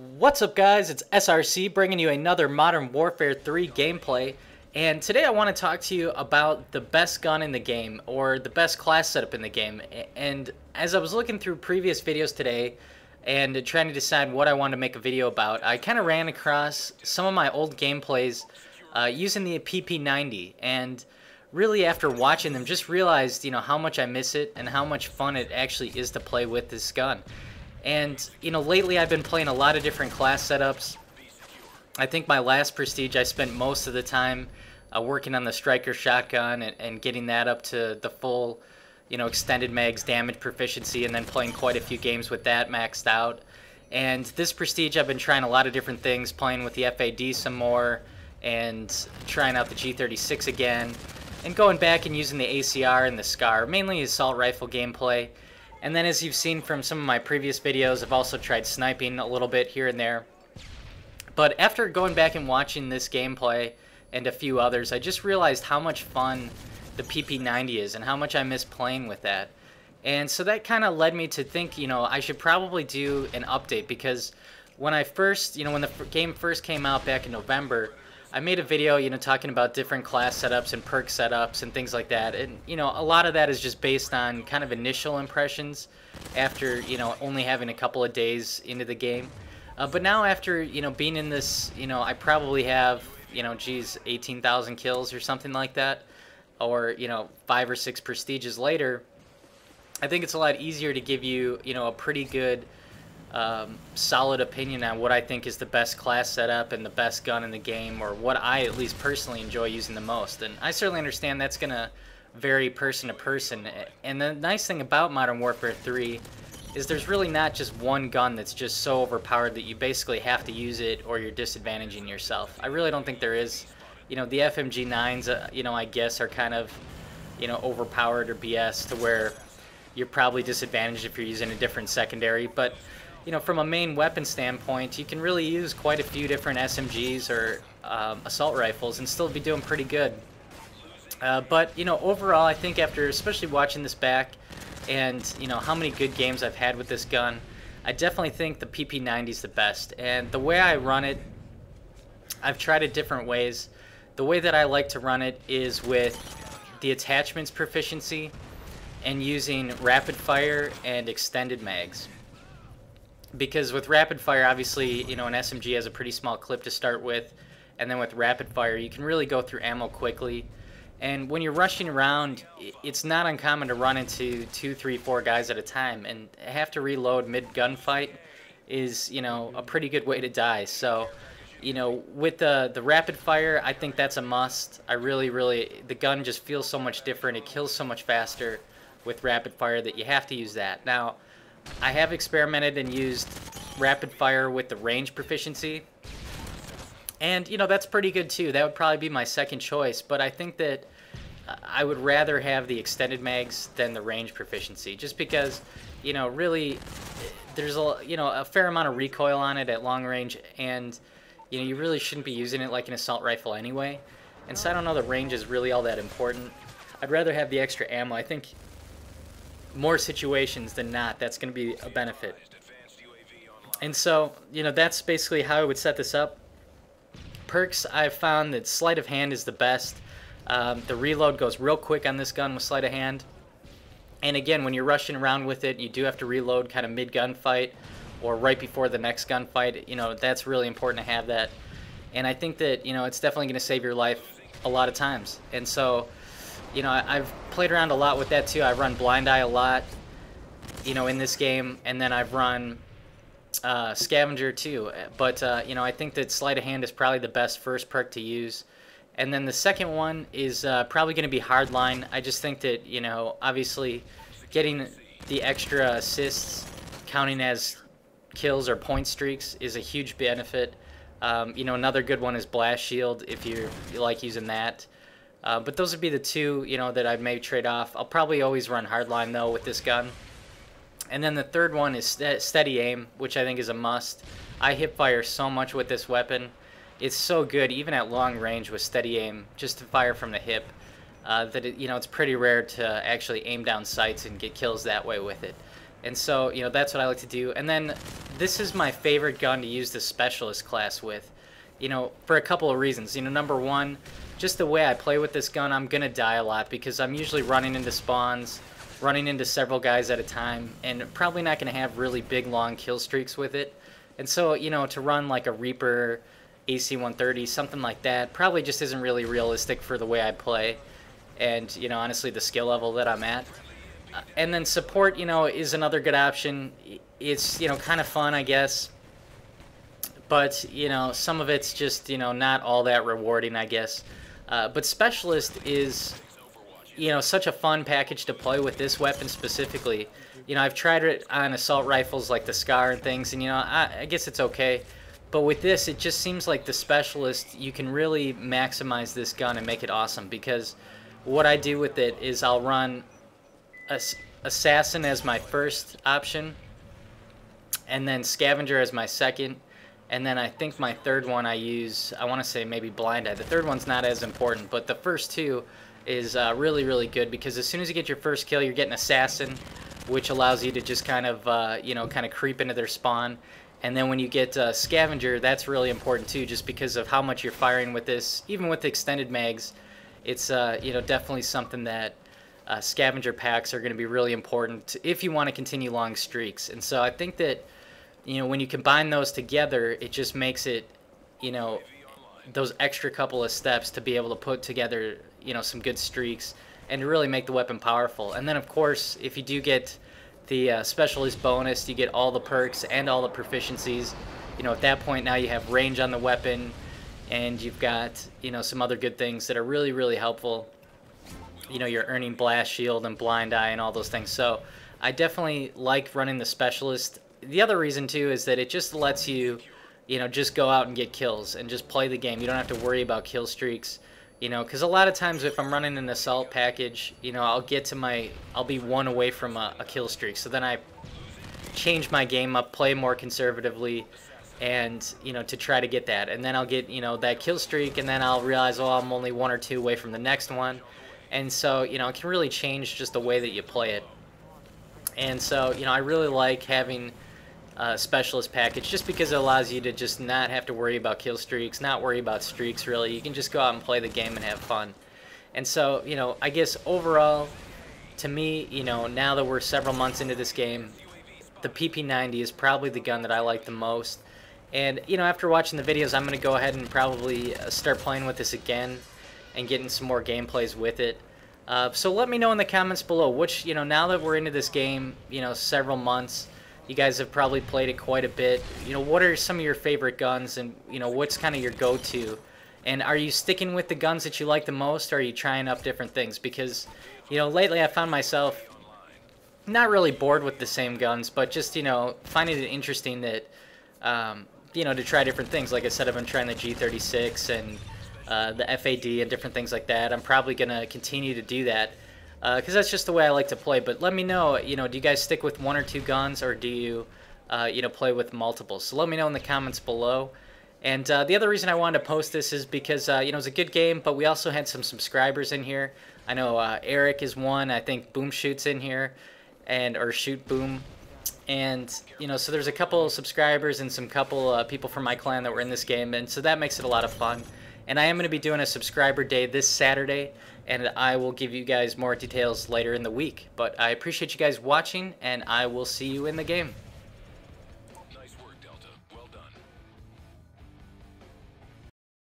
What's up, guys? It's SRC bringing you another Modern Warfare 3 gameplay, and today I want to talk to you about the best gun in the game, or the best class setup in the game. And as I was looking through previous videos today and trying to decide what I wanted to make a video about, I kind of ran across some of my old gameplays using the PP90, and really after watching them just realized, how much I miss it and how much fun it actually is to play with this gun. And, lately I've been playing a lot of different class setups. I think my last Prestige I spent most of the time working on the striker shotgun and getting that up to the full, extended mags damage proficiency, and then playing quite a few games with that maxed out. And this Prestige I've been trying a lot of different things, playing with the FAD some more, and trying out the G36 again, and going back and using the ACR and the SCAR, mainly assault rifle gameplay. And then, as you've seen from some of my previous videos, I've also tried sniping a little bit here and there. But after going back and watching this gameplay and a few others, I just realized how much fun the PP90 is and how much I miss playing with that. And so that kind of led me to think, I should probably do an update, because when I first, when the game first came out back in November, I made a video, talking about different class setups and perk setups and things like that. And, a lot of that is just based on kind of initial impressions after, only having a couple of days into the game. But now after, being in this, I probably have, 18,000 kills or something like that. Or, 5 or 6 prestiges later, I think it's a lot easier to give you, a pretty good solid opinion on what I think is the best class setup and the best gun in the game, or what I at least personally enjoy using the most. And I certainly understand that's going to vary person to person. And the nice thing about Modern Warfare 3 is there's really not just one gun that's just so overpowered that you basically have to use it or you're disadvantaging yourself. I really don't think there is. The FMG9s, I guess are kind of, overpowered or BS to where you're probably disadvantaged if you're using a different secondary. But from a main weapon standpoint, you can really use quite a few different SMGs or assault rifles and still be doing pretty good. But, overall, I think after especially watching this back and, how many good games I've had with this gun, I definitely think the PP90 is the best. And the way I run it, I've tried it different ways. The way that I like to run it is with the attachments proficiency and using rapid fire and extended mags. Because with rapid fire, obviously, an SMG has a pretty small clip to start with, and then with rapid fire, you can really go through ammo quickly. And when you're rushing around, it's not uncommon to run into 2, 3, 4 guys at a time, and have to reload mid-gunfight is, a pretty good way to die. So, with the rapid fire, I think that's a must. I really, the gun just feels so much different. It kills so much faster with rapid fire that you have to use that. Now, I have experimented and used rapid fire with the range proficiency, and that's pretty good too. That would probably be my second choice, but I think that I would rather have the extended mags than the range proficiency, just because really there's a fair amount of recoil on it at long range, and you really shouldn't be using it like an assault rifle anyway. And so I don't know, the range is really all that important. I'd rather have the extra ammo. I think more situations than not, that's going to be a benefit. And so, that's basically how I would set this up. Perks, I've found that sleight of hand is the best. The reload goes real quick on this gun with sleight of hand. And again, when you're rushing around with it, you do have to reload kind of mid-gunfight or right before the next gunfight. That's really important to have that. And I think that, it's definitely going to save your life a lot of times. And so, I've played around a lot with that too. I've run Blind Eye a lot, in this game, and then I've run Scavenger too. But, I think that Sleight of Hand is probably the best first perk to use. And then the second one is probably going to be Hardline. I just think that, obviously getting the extra assists counting as kills or point streaks is a huge benefit. Another good one is Blast Shield if you like using that. But those would be the two, that I'd maybe trade off. I'll probably always run Hardline, though, with this gun. And then the third one is Steady Aim, which I think is a must. I hip fire so much with this weapon. It's so good, even at long range with Steady Aim, just to fire from the hip, that it's pretty rare to actually aim down sights and get kills that way with it. And so, you know, that's what I like to do. And then this is my favorite gun to use the specialist class with, you know, for a couple of reasons. You know, number one, just the way I play with this gun, I'm going to die a lot because I'm usually running into spawns, running into several guys at a time, and probably not going to have really big, long kill streaks with it. And so, you know, to run like a Reaper AC-130, something like that, probably just isn't really realistic for the way I play and, you know, honestly, the skill level that I'm at. And then support, you know, is another good option. It's, you know, kind of fun, I guess. But, you know, some of it's just, you know, not all that rewarding, I guess. But specialist is, you know, such a fun package to play with this weapon specifically. You know, I've tried it on assault rifles like the Scar and things, and, you know, I guess it's okay. But with this, it just seems like the specialist, you can really maximize this gun and make it awesome, because what I do with it is I'll run Assassin as my first option, and then Scavenger as my second, and then I think my third one I use, I want to say maybe Blind Eye. The third one's not as important, but the first two is really, really good, because as soon as you get your first kill, you're getting Assassin, which allows you to just kind of, you know, kind of creep into their spawn. And then when you get Scavenger, that's really important too, just because of how much you're firing with this. Even with the extended mags, it's, you know, definitely something that Scavenger packs are going to be really important if you want to continue long streaks. And so I think that, you know, when you combine those together, it just makes it, you know, those extra couple of steps to be able to put together, you know, some good streaks and to really make the weapon powerful. And then, of course, if you do get the specialist bonus, you get all the perks and all the proficiencies. You know, at that point now you have range on the weapon, and you've got, you know, some other good things that are really, really helpful. You know, you're earning blast shield and blind eye and all those things. So I definitely like running the specialist. The other reason too is that it just lets you, you know, just go out and get kills and just play the game. You don't have to worry about kill streaks. You know, because a lot of times if I'm running an assault package, you know, I'll be one away from a kill streak. So then I change my game up, play more conservatively, and, you know, to try to get that. And then I'll get, you know, that kill streak, and then I'll realize, oh, I'm only one or two away from the next one. And so, you know, it can really change just the way that you play it. And so, you know, I really like having specialist package just because it allows you to just not have to worry about kill streaks, not worry about streaks really. You can just go out and play the game and have fun. And so, you know, I guess overall, to me, you know, now that we're several months into this game, the PP90 is probably the gun that I like the most. And, you know, after watching the videos, I'm going to go ahead and probably start playing with this again and getting some more gameplays with it. So let me know in the comments below which, you know, now that we're into this game, you know, several months, you guys have probably played it quite a bit. You know, what are some of your favorite guns, and, you know, what's kind of your go-to? And are you sticking with the guns that you like the most, or are you trying up different things? Because, you know, lately I found myself not really bored with the same guns, but just, you know, finding it interesting that, you know, to try different things. Like I said, I've been trying the G36 and the FAD and different things like that. I'm probably going to continue to do that. Because that's just the way I like to play. But let me know, you know, do you guys stick with one or two guns, or do you, you know, play with multiple? So let me know in the comments below. And the other reason I wanted to post this is because, you know, it was a good game, but we also had some subscribers in here. I know Eric is one. I think Boom Shoot's in here, or Shoot Boom. And, you know, so there's a couple of subscribers and some couple people from my clan that were in this game, and so that makes it a lot of fun. And I am going to be doing a subscriber day this Saturday, and I will give you guys more details later in the week. But I appreciate you guys watching, and I will see you in the game.